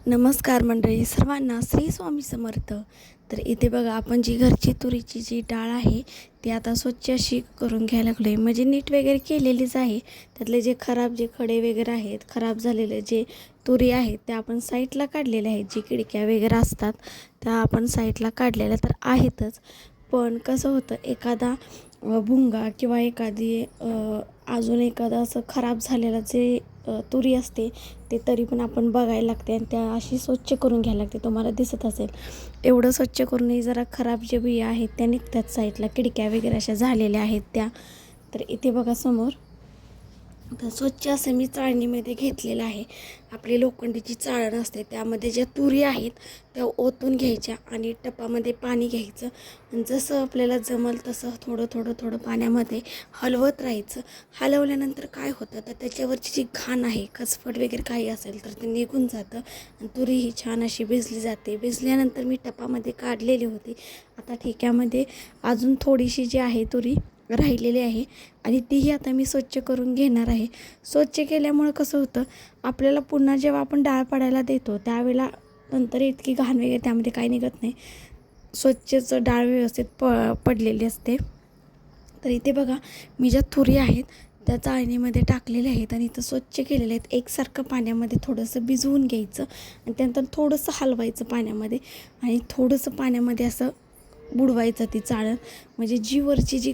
नमस्कार मंडळी सर्वांना, श्री स्वामी समर्थ. तर इथे बघा, आपण जी घरची तुरीची जी डाळ आहे ती आता स्वच्छ अशी करून घ्यायला लागलो आहे. म्हणजे नीट वगैरे केलेलीच आहे. त्यातले जे खराब जे खडे वगैरे आहेत, खराब झालेले जे तुरी आहेत त्या आपण साईडला काढलेल्या आहेत. जी खिडक्या वगैरे असतात त्या आपण साईडला काढलेल्या तर आहेतच. पण कसं होतं, एखादा भुंगा किंवा एखादी अजून एखादा असं खराब झालेलं जे तुरी असते ते तरी पण आपण बघायला लागते आणि त्या अशी स्वच्छ करून घ्यायला लागते. तुम्हाला दिसत असेल एवढं स्वच्छ करूनही जरा खराब जे बिया आहेत त्या निघतात साईडला, खिडक्या वगैरे अशा झालेल्या आहेत त्या. तर इथे बघा समोर तर स्वच्छ असं मी चाळणीमध्ये घेतलेलं आहे. आपली लोखंडीची चाळण असते त्यामध्ये ज्या तुरी आहेत त्या ओतून घ्यायच्या आणि टपामध्ये पाणी घ्यायचं आणि जसं आपल्याला जमल तसं थोडं थोडं थोडं पाण्यामध्ये हलवत राहायचं. हलवल्यानंतर काय होतं तर त्याच्यावरची जी घाण आहे, खचपट वगैरे काही असेल तर ते निघून जातं आणि तुरी ही छान अशी भिजली जाते. भिजल्यानंतर मी टपामध्ये काढलेली होती. आता ठेक्यामध्ये अजून थोडीशी जी आहे तुरी राहिलेली आहे आणि तीही आता मी स्वच्छ करून घेणार आहे. स्वच्छ केल्यामुळं कसं होतं, आपल्याला पुन्हा जेव्हा आपण डाळ पाडायला देतो त्यावेळेला नंतर इतकी घाण वगैरे त्यामध्ये काही निघत नाही. स्वच्छच डाळ व्यवस्थित पडलेली असते. तर इथे बघा, मी ज्या तुरी आहेत त्या चाळणीमध्ये टाकलेल्या आहेत आणि इथं स्वच्छ केलेल्या आहेत. एकसारखं पाण्यामध्ये थोडंसं भिजवून घ्यायचं आणि त्यानंतर थोडंसं हलवायचं पाण्यामध्ये आणि थोडंसं पाण्यामध्ये असं बुडवायचं ती चाळण. म्हणजे जी वरची जी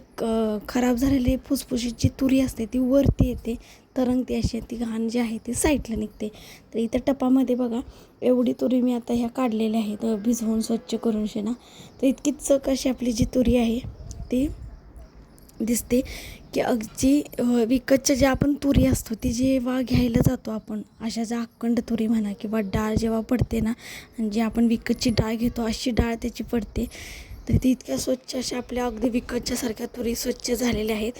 खराब झालेली फुसफुशीत जी तुरी असते ती वरती येते, तरंगते अशी, ती घाण जी आहे ती साईडला निघते. तर इथं टपामध्ये बघा एवढी तुरी मी आता ह्या काढलेल्या आहेत भिजवून स्वच्छ करून शेणा. तर इतकी चक अशी आपली जी तुरी आहे ती दिसते की अगदी विकतच्या ज्या आपण तुरी असतो ती जेव्हा घ्यायला जातो आपण, अशा ज्या अखंड तुरी म्हणा किंवा डाळ जेव्हा पडते ना, आणि जी आपण विकतची डाळ घेतो अशी डाळ त्याची पडते. तर ती इतक्या स्वच्छ अशा आपल्या अगदी विकतच्यासारख्या तुरी स्वच्छ झालेल्या आहेत.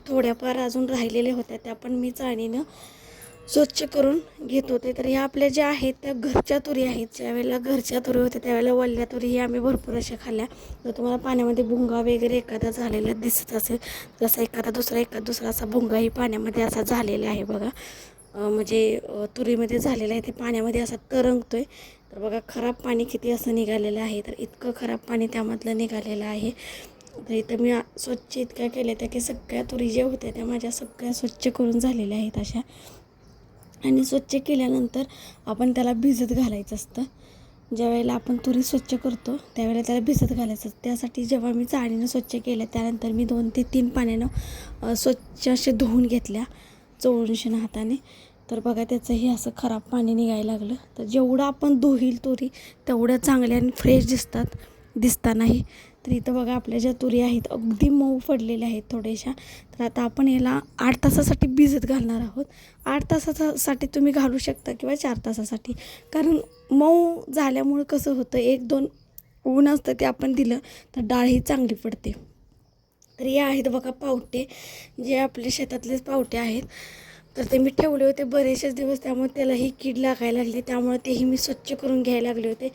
थोड्याफार अजून राहिलेल्या होत्या त्या पण मी चाळणीनं स्वच्छ करून घेत होते. तर ह्या आपल्या ज्या आहेत त्या घरच्या तुरी आहेत. ज्यावेळेला घरच्या तुरी होत्या त्यावेळेला वल्ल्या तुरी आम्ही भरपूर अशा खाल्ल्या. जर तुम्हाला पाण्यामध्ये भुंगा वगैरे एखादा झालेला दिसत असेल, जसा एखादा दुसरा असा भुंगाही पाण्यामध्ये असा झालेला आहे बघा. म्हणजे तुरीमध्ये झालेला आहे, ते पाण्यामध्ये असा तरंगतोय. तर बघा खराब पाणी किती असं निघालेलं आहे. तर इतकं खराब पाणी त्यामधलं निघालेलं आहे. तर इथं मी स्वच्छ इतक्या केल्या त्या की सगळ्या तुरी ज्या होत्या त्या माझ्या सगळ्या स्वच्छ करून झालेल्या आहेत अशा. आणि स्वच्छ केल्यानंतर आपण त्याला भिजत घालायचं असतं. ज्यावेळेला आपण तुरी स्वच्छ करतो त्यावेळेला त्याला भिजत घालायचं असतं. त्यासाठी जेव्हा मी चाळणीनं स्वच्छ केलं त्यानंतर मी 2 ते 3 पाण्यानं स्वच्छ असे धुवून घेतल्या चोळूनशीन हाताने. तर बघा त्याचंही असं खराब पाणी निघायला लागलं. तर जेवढं आपण धुईल तुरी तेवढ्या चांगल्या आणि फ्रेश दिसतानाही. तर इथं बघा आपल्या ज्या तुरी आहेत अगदी मऊ पडलेल्या आहेत थोड्याशा. तर आता आपण याला 8 तासासाठी भिजत घालणार आहोत. 8 तासासाठी तुम्ही घालू शकता किंवा 4 तासासाठी. कारण मऊ झाल्यामुळं कसं होतं, 1-2 ऊन असतं ते आपण दिलं तर डाळ ही चांगली पडते. तर हे आहेत बघा पावटे, जे आपल्या शेतातलेच पावटे आहेत. तर ते मी ठेवले होते बरेचसेच दिवस, त्यामुळे त्यालाही कीड लागायला लागली. त्यामुळे तेही मी स्वच्छ करून घ्यायला लागले होते.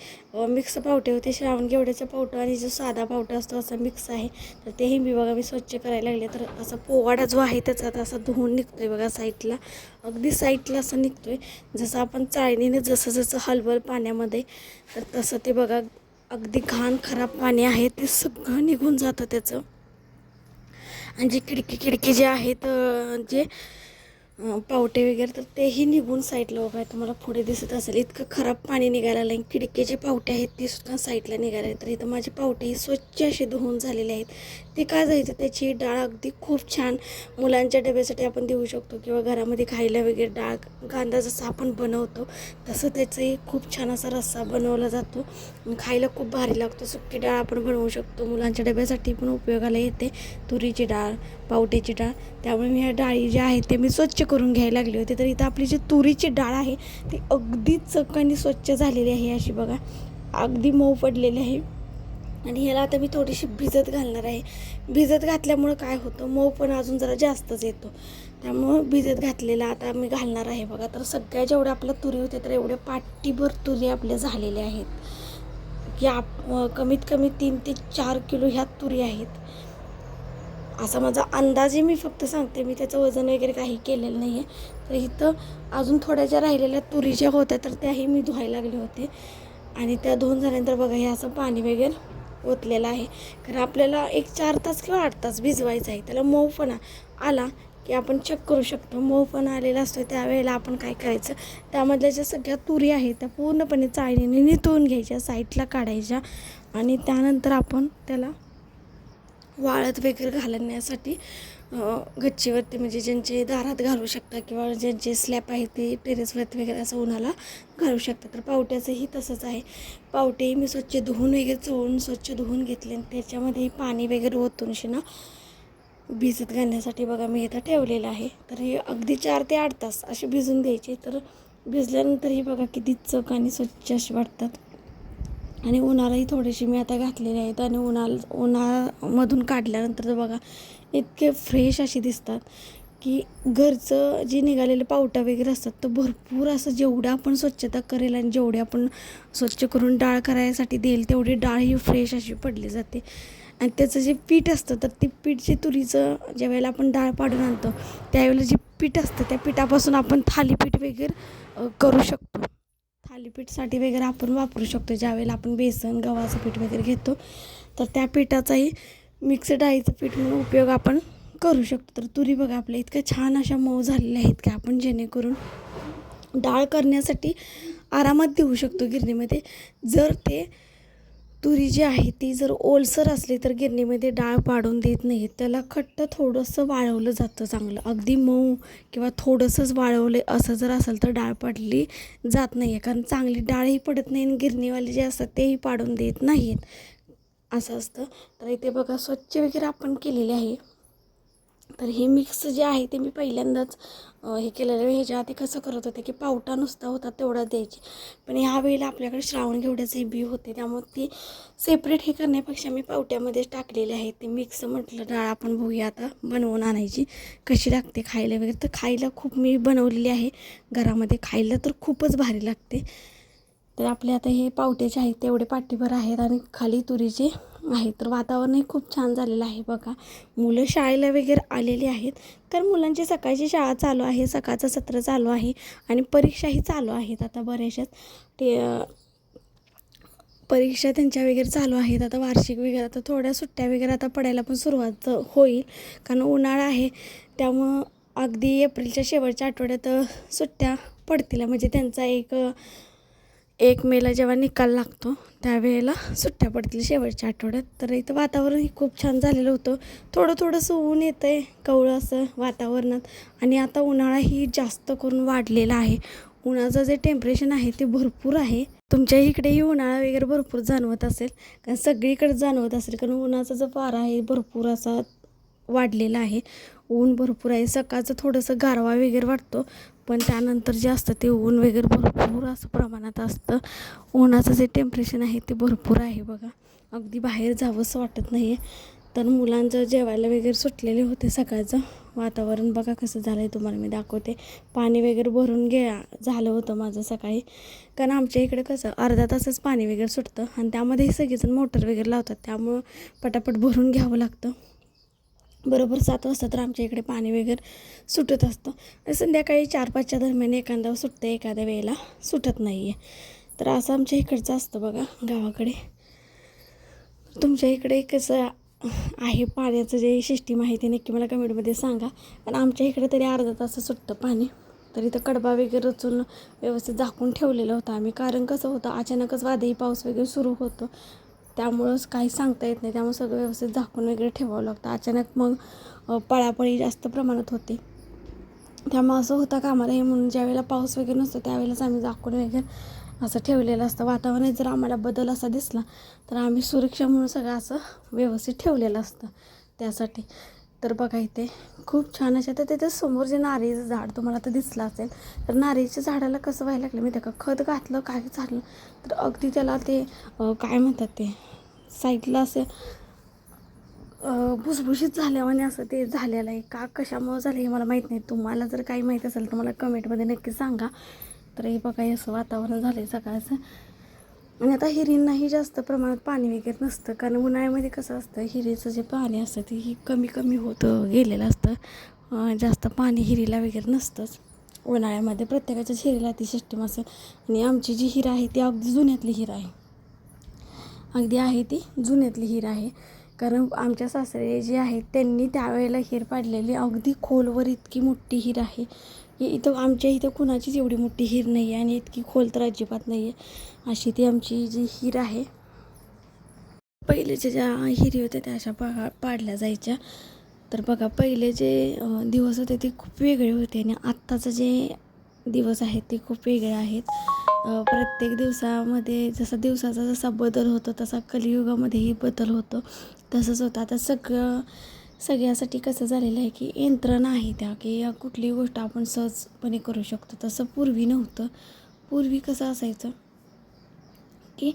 मिक्स पावटे होते, श्रावण घेवड्याचा पावटा आणि जो साधा पावटा असतो असा मिक्स आहे. तर तेही मी स्वच्छ करायला लागले. तर असा पोवाडा जो आहे त्याचा आता असा धुवून निघतोय बघा साईडला, अगदी साईडला असं निघतोय. जसं आपण चाळणीने जसं हलवल पाण्यामध्ये तर तसं ते बघा अगदी घाण खराब पाणी आहे ते सगळं निघून जातं त्याचं. आणि जे खिडकी जे आहेत जे पावटे वगैरे तर तेही निघून साईडला बघा. तुम्हाला पुढे दिसत असेल इतकं खराब पाणी निघायला लागलं. खिडकीचे पावटे आहेत ते सुद्धा साईडला निघाले. तर इथं माझे पावटेही स्वच्छ असे धुवून झालेले आहेत. ते काय जायचं, त्याची डाळ अगदी खूप छान मुलांच्या डब्यासाठी आपण देऊ शकतो किंवा घरामध्ये खायला वगैरे डाळ कांदा जसं आपण बनवतो तसं त्याचंही खूप छान असा रस्सा बनवला जातो. खायला खूप भारी लागतो. सुकी डाळ आपण बनवू शकतो, मुलांच्या डब्यासाठी पण उपयोगाला येते. तुरीची डाळ, पावट्याची डाळ. त्यामुळे मी ह्या डाळी ज्या आहेत ते मी स्वच्छ करून घ्यायला लागले होते. तर इथं आपली जी तुरीची डाळ आहे ती अगदी चकाने स्वच्छ झालेली आहे अशी बघा, अगदी मऊ पडलेली आहे. आणि ह्याला आता मी थोडीशी भिजत घालणार आहे. भिजत घातल्यामुळं काय होतं, मऊ पण अजून जरा जास्तच येतो. त्यामुळं भिजत घातलेला आता मी घालणार आहे बघा. तर सगळ्या जेवढ्या आपल्या तुरी होत्या तर एवढ्या पाटीभर तुरी आपल्या झालेल्या आहेत की कमीत कमी 3 ते 4 किलो ह्या तुरी आहेत. असा माझा अंदाजे मी फक्त सांगते, मी त्याचं वजन वगैरे काही केलेलं नाही आहे. तर इथं अजून थोड्या ज्या राहिलेल्या तुरी ज्या होत्या तर त्याही मी धुवायला लागले होते. आणि त्या धुवून झाल्यानंतर बघा हे असं पाणी वगैरे ओतलेलं आहे. कारण आपल्याला एक 4 तास किंवा 8 तास भिजवायचं आहे. त्याला मऊपणा आला की आपण चेक करू शकतो. मऊपणा आलेला असतो त्यावेळेला आपण काय करायचं, त्यामधल्या ज्या सगळ्या तुरी आहेत त्या पूर्णपणे चाळणीने निथळून घ्यायच्या, साईडला काढायच्या आणि त्यानंतर आपण त्याला वाळत वगैरे घालण्यासाठी गच्चीवरती म्हणजे ज्यांचे दारात घालू शकता किंवा ज्यांचे स्लॅब आहे ते टेरेसवरती वगैरे असं उन्हाला घालू शकता. तर पावट्याचंही तसंच आहे. पावटेही मी स्वच्छ धुवून वगैरे चोळून स्वच्छ धुवून घेतले आणि त्याच्यामध्ये पाणी वगैरे ओतून ना भिजत घालण्यासाठी बघा मी इथं ठेवलेलं आहे. तर हे अगदी 4 ते 8 तास असे भिजून द्यायचे. तर भिजल्यानंतरही बघा किती चक आणि स्वच्छ असे वाटतात. आणि उन्हालाही थोडीशी मी आता घातलेली आहेत आणि उन्हामधून काढल्यानंतर तर बघा इतके फ्रेश असे दिसतात की घरचं जे निघालेले पावटा वगैरे असतात तर भरपूर असं जेवढं आपण स्वच्छता करेल आणि जेवढे आपण स्वच्छ करून डाळ करायसाठी देईल तेवढी डाळ ही फ्रेश अशी पडली जाते. आणि त्याचं जे पीठ असतं तर ते पीठ जे तुरीचं ज्यावेळेला आपण डाळ पाडून आणतो त्यावेळेला जे पीठ असतं त्या पिठापासून आपण थालीपीठ वगैरे करू शकतो. थालीपीठसाठी वगैरे आपण वापरू शकतो. ज्यावेळेला आपण बेसन गव्हाचं पीठ वगैरे घेतो तर त्या पिठाचाही मिक्स डाळीचं पीठ म्हणून उपयोग आपण करू शकतो. तर तुरी बघा आपल्या इतक्या छान अशा मऊ झालेल्या आहेत की आपण जेणेकरून डाळ करण्यासाठी आरामात देऊ शकतो गिरणीमध्ये. जर ते तुरी जी आहे ती जर ओलसर असली तर गिरणीमध्ये डाळ पाडून देत नाही. त्याला खट्ट थोडंसं वाळवलं जातं चांगलं. अगदी मऊ किंवा थोडंसंच वाळवले असं जर असेल तर डाळ पाडली जात नाही आहे. कारण चांगली डाळही पडत नाही आणि गिरणीवाले जे असतात तेही पाडून देत नाहीत असं असतं. तर इथे बघा स्वच्छ वगैरे आपण केलेले आहे. तर हे मिक्स जे आहे ते मी पहिल्यांदाच हे केलेलं आहे. ह्याच्या आधी कसं करत होते की पावटा नुसता होता तेवढा द्यायची. पण ह्या वेळेला आपल्याकडे श्रावण घेवड्याचे बी होते त्यामुळे ती सेपरेट हे करण्यापेक्षा मी पावट्यामध्येच टाकलेले आहे. ते मिक्स म्हटलं डाळ आपण बघूया आता बनवून आणायची कशी लागते खायला वगैरे. तर खायला खूप मी बनवलेली आहे घरामध्ये, खायला तर खूपच भारी लागते. तर आपले आता हे पावट्याचे आहेत तेवढे पाठीभर आहेत आणि खाली तुरीचे आहेत. तर वातावरणही खूप छान झालेलं आहे बघा. मुलं शाळेला वगैरे आलेली आहेत. तर मुलांची सकाळची शाळा चालू आहे, सकाळचं सत्र चालू आहे आणि परीक्षाही चालू आहेत. आता बऱ्याचशाच ते परीक्षा त्यांच्या वगैरे चालू आहेत. आता वार्षिक वगैरे आता थोड्या सुट्ट्या वगैरे आता पडायला पण सुरुवात होईल. कारण उन्हाळा आहे त्यामुळं अगदी एप्रिलच्या शेवटच्या आठवड्यात सुट्ट्या पडतील. म्हणजे त्यांचा एक मेला जेव्हा निकाल लागतो त्यावेळेला सुट्ट्या पडतील शेवटच्या आठवड्यात. तर इथं वातावरणही खूप छान झालेलं होतं. थोडंसं ऊन येतं आहे कवळं असं वातावरणात. आणि आता उन्हाळाही जास्त करून वाढलेला आहे. उन्हाचं जे टेम्परेचर आहे ते भरपूर आहे. तुमच्या इकडेही उन्हाळा वगैरे भरपूर जाणवत असेल, कारण सगळीकडे जाणवत असेल. कारण उन्हाचा जो पारा आहे भरपूर असा वाढलेला आहे. ऊन भरपूर आहे. सकाळचं थोडंसं गारवा वगैरे वाटतो पण त्यानंतर जे असतं ते ऊन वगैरे भरपूर असं प्रमाणात असतं. उन्हाचं जे टेम्परेचर आहे ते भरपूर आहे बघा. अगदी बाहेर जावंसं वाटत नाही आहे. तर मुलांचं जेवायला वगैरे सुटलेले होते. सकाळचं वातावरण बघा कसं झालं आहे तुम्हाला मी दाखवते. पाणी वगैरे भरून झालं होतं माझं सकाळी. कारण आमच्या इकडे कसं अर्धा तासच पाणी वगैरे सुटतं आणि त्यामध्ये सगळेजण मोटर वगैरे लावतात त्यामुळं पटापट भरून घ्यावं लागतं. बरोबर 7 वाजता तर आमच्या इकडे पाणी वगैरे सुटत असतं. आणि संध्याकाळी 4-5च्या दरम्यान एखादा सुटतं, एखाद्या वेळेला सुटत नाही आहे. तर असं आमच्या इकडचं असतं बघा गावाकडे. तुमच्या इकडे कसं आहे पाण्याचं जे सिस्टीम आहे ते नक्की मला कमेंटमध्ये सांगा. पण आमच्या इकडे तरी अर्धा तास सुटतं पाणी. तर इथं कडबा वगैरे रचून व्यवस्थित झाकून ठेवलेलं होतं आम्ही. कारण कसं होतं अचानकच वादळी पाऊस वगैरे सुरू होतो त्यामुळंच काही सांगता येत नाही. त्यामुळे सगळं व्यवस्थित झाकून वगैरे ठेवावं लागतं. अचानक मग पळापळी जास्त प्रमाणात होते त्यामुळे असं होतं का आम्हाला हे म्हणून ज्यावेळेला पाऊस वगैरे नसतो त्यावेळेलाच आम्ही झाकून वगैरे असं ठेवलेलं असतं. वातावरणात जर आम्हाला बदल असा दिसला तर आम्ही सुरक्षा म्हणून सगळं असं व्यवस्थित ठेवलेलं असतं त्यासाठी. तर बघा इथे खूप छान अशा तर तिथे समोर जे नारळीचं झाड तुम्हाला तर दिसलं असेल. तर नारळीच्या झाडाला कसं व्हायला लागलं माहिती आहे का, खत घातलं काय झालं तर अगदी त्याला ते काय म्हणतात ते साईडला असे भुसभुशीत झाल्यावाने असं ते झालेलं आहे. का कशामुळं झालं हे मला माहीत नाही. तुम्हाला जर काही माहीत असेल तर मला कमेंटमध्ये नक्की सांगा. तर हे बघा असं वातावरण झालं आहे सकाळचं. आणि आता हिरींनाही जास्त प्रमाणात पाणी वगैरे नसतं, कारण उन्हाळ्यामध्ये कसं असतं, हिरीचं जे पाणी असतं ते कमी कमी होतं गेलेलं असतं. जास्त पाणी हिरीला वगैरे नसतंच उन्हाळ्यामध्ये. प्रत्येकाच्याच हिरीला ती सिस्टीम असेल. आणि आमची जी हिर आहे ती अगदी जुन्यातली हिर आहे, अगदी आहे ती जुन्यातली हिर आहे. कारण आमच्या सासरे जे आहेत त्यांनी त्यावेळेला हिर पाडलेली अगदी खोलवर इतकी मोठी हिर आहे की इथं आमच्या इथं कुणाचीच एवढी मोठी हिर नाही आहे आणि इतकी खोल तर अजिबात नाही आहे. अशी ती आमची जी हिर आहे. पहिलेच्या ज्या हिरी होत्या त्या अशा पाडल्या जायच्या. तर बघा पहिले जे दिवस होते ते खूप वेगळे होते आणि आत्ताचं जे दिवस आहेत ते खूप वेगळे आहेत. प्रत्येक दिवसामध्ये दिवसाचा जसा बदल होतो तसा कलियुगामध्येही बदल होतो. तसंच होतं आता सगळ्यासाठी कसं झालेलं आहे की यंत्रणा आहे त्या की कुठलीही गोष्ट आपण सहजपणे करू शकतो. तसं पूर्वी नव्हतं. पूर्वी कसं असायचं की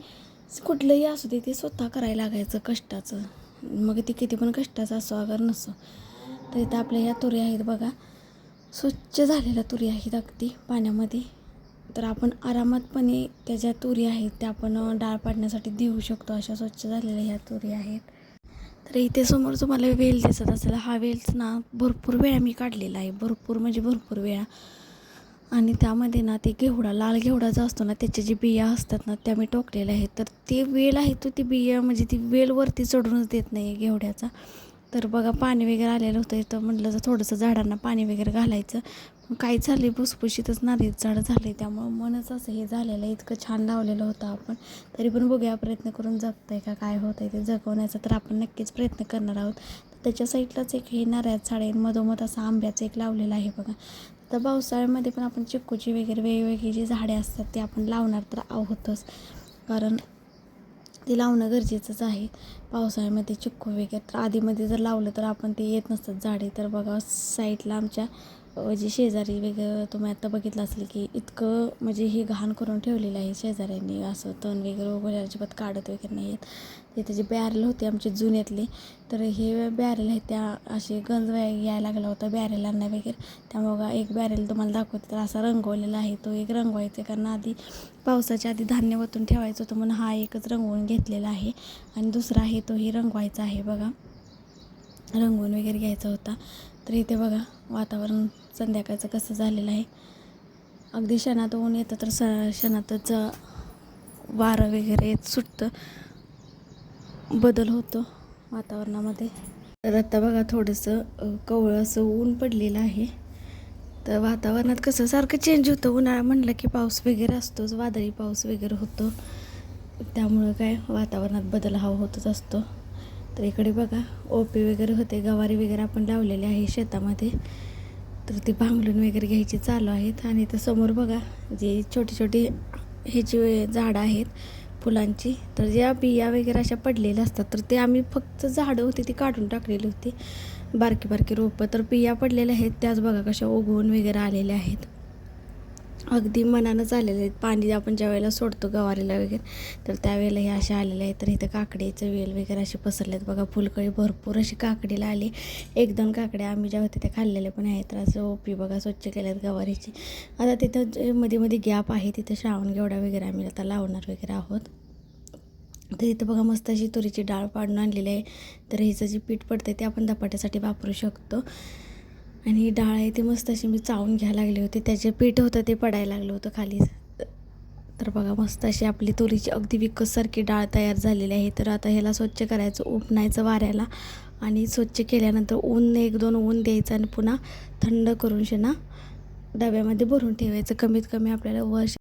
कुठलंही असू दे ते स्वतः करायला लागायचं कष्टाचं, मग ते किती पण कष्टाचं असो अगर नसो. तर इथं आपल्या ह्या तुरी आहेत बघा, स्वच्छ झालेल्या तुरी आहेत अगदी पाण्यामध्ये. तर आपण आरामातपणे त्या ज्या तुरी आहेत त्या आपण डाळ पाडण्यासाठी देऊ शकतो, अशा स्वच्छ झालेल्या ह्या तुरी आहेत. तर इथे समोर तुम्हाला वेल दिसत असेल, हा वेल्स ना भरपूर वेळा मी काढलेला आहे, भरपूर म्हणजे भरपूर वेळा. आणि त्यामध्ये ना ते लाल घेवडा जो असतो ना त्याच्या जे बिया असतात ना त्या मी टोकलेल्या आहेत. तर ते वेल आहे तो ती बिया म्हणजे ती वेलवरती चढूनच देत नाही आहे घेवड्याचा. तर बघा पाणी वगैरे आलेलं होतं इथं, म्हटलं तर थोडंसं झाडांना पाणी वगैरे घालायचं. काय झालं भुसभुशीतच नारळ झाड झाले, त्यामुळं मनच असं हे झालेलं आहे. इतकं छान लावलेलं होतं आपण, तरी पण बघूया प्रयत्न करून जगतं आहे का काय होतं आहे ते जगवण्याचा. तर आपण नक्कीच प्रयत्न करणार आहोत. त्याच्या साईडलाच एक हे नारळाचं झाड आहे, मधोमध असं आंब्याचं एक लावलेलं आहे बघा. तर पावसाळ्यामध्ये पण आपण चिक्कूची वगैरे वेगवेगळी जी झाडे असतात ते आपण लावणार तर आहोतच, कारण ते लावणं गरजेचंच आहे. पावसाळ्यामध्ये चिक्कू वगैरे तर आधीमध्ये जर लावलं तर आपण ते येत नसतात झाडे. तर बघा साईडला आमच्या जे शेजारी वगैरे तुम्ही आता बघितलं असेल की इतकं म्हणजे हे घाण करून ठेवलेलं आहे शेजाऱ्यांनी, असं तण वगैरे वगैरे अजिबात काढत वगैरे नाही आहेत. तिथे जे बॅरल होते आमचे जुन्यातले, तर हे बॅरेल आहे त्या असे गंज यायला लागला होता बॅरेलांना वगैरे. त्यामुळं एक बॅरेल तुम्हाला दाखवते तर असा रंगवलेला आहे, तो एक रंगवायचा, कारण आधी पावसाच्या आधी धान्य वतून ठेवायचं होतं म्हणून हा एकच रंगवून घेतलेला आहे. आणि दुसरा आहे तोही रंगवायचा आहे बघा, रंगवून वगैरे घ्यायचा होता. तर इथे बघा वातावरण संध्याकाळचं कसं झालेलं आहे, अगदी क्षणात ऊन येतं तर क्षणातच वारं वगैरे सुटतं, बदल होतो वातावरणामध्ये. तर आता बघा थोडंसं कवळं असं ऊन पडलेलं आहे. तर वातावरणात कसं सारखं चेंज होतं, उन्हाळा म्हणलं की पाऊस वगैरे असतोच, वादळी पाऊस वगैरे होतो, त्यामुळं काय वातावरणात बदल हा होतच असतो. तर इकडे बघा ओपी वगैरे होते, गवारी वगैरे आपण लावलेले आहे शेतामध्ये. तर ती भांगलून वगैरे घ्यायची चालू आहेत. आणि तर समोर बघा जे छोटी छोटी हे जे झाडं आहेत फुलांची, तर ज्या बिया वगैरे अशा पडलेल्या असतात तर ते आम्ही फक्त झाडं होती ती काढून टाकलेली होती, बारकी बारकी रोपं. तर बिया पडलेल्या आहेत त्याच बघा कशा उगवून वगैरे आलेल्या आहेत, अगदी मनानंच आलेले आहेत. पाणी आपण ज्या वेळेला सोडतो गवारीला वगैरे तर त्यावेळेला हे असे आलेले आहेत. तर इथं काकडीचं वेल वगैरे असे पसरलेत बघा, फुलकळी भरपूर अशी काकडीला आली. 1-2 काकड्या आम्ही ज्या होत्या त्या खाल्लेल्या पण आहेत. तर असं ओपी बघा स्वच्छ केल्यात गवारीची. आता तिथं जे मध्ये मध्ये गॅप आहे तिथं श्रावण घेवडा वगैरे आम्ही आता लावणार वगैरे आहोत. तर इथं बघा मस्त अशी तुरीची डाळ पाडून आणलेली आहे. तर हिचं जे पीठ पडतं ते आपण धपाट्यासाठी वापरू शकतो. आणि ही डाळ आहे ती मस्त अशी मी चावून घ्यायला लागले होते, त्याचे पीठ होतं ते पडायला लागलं होतं खाली. तर बघा मस्त अशी आपली तुरीची अगदी विकससारखी डाळ तयार झालेली आहे. तर आता ह्याला स्वच्छ करायचं, उपणायचं वाऱ्याला, आणि स्वच्छ केल्यानंतर 1-2 ऊन द्यायचं आणि पुन्हा थंड करून शेणा डब्यामध्ये भरून ठेवायचं. कमीत कमी आपल्याला वर्ष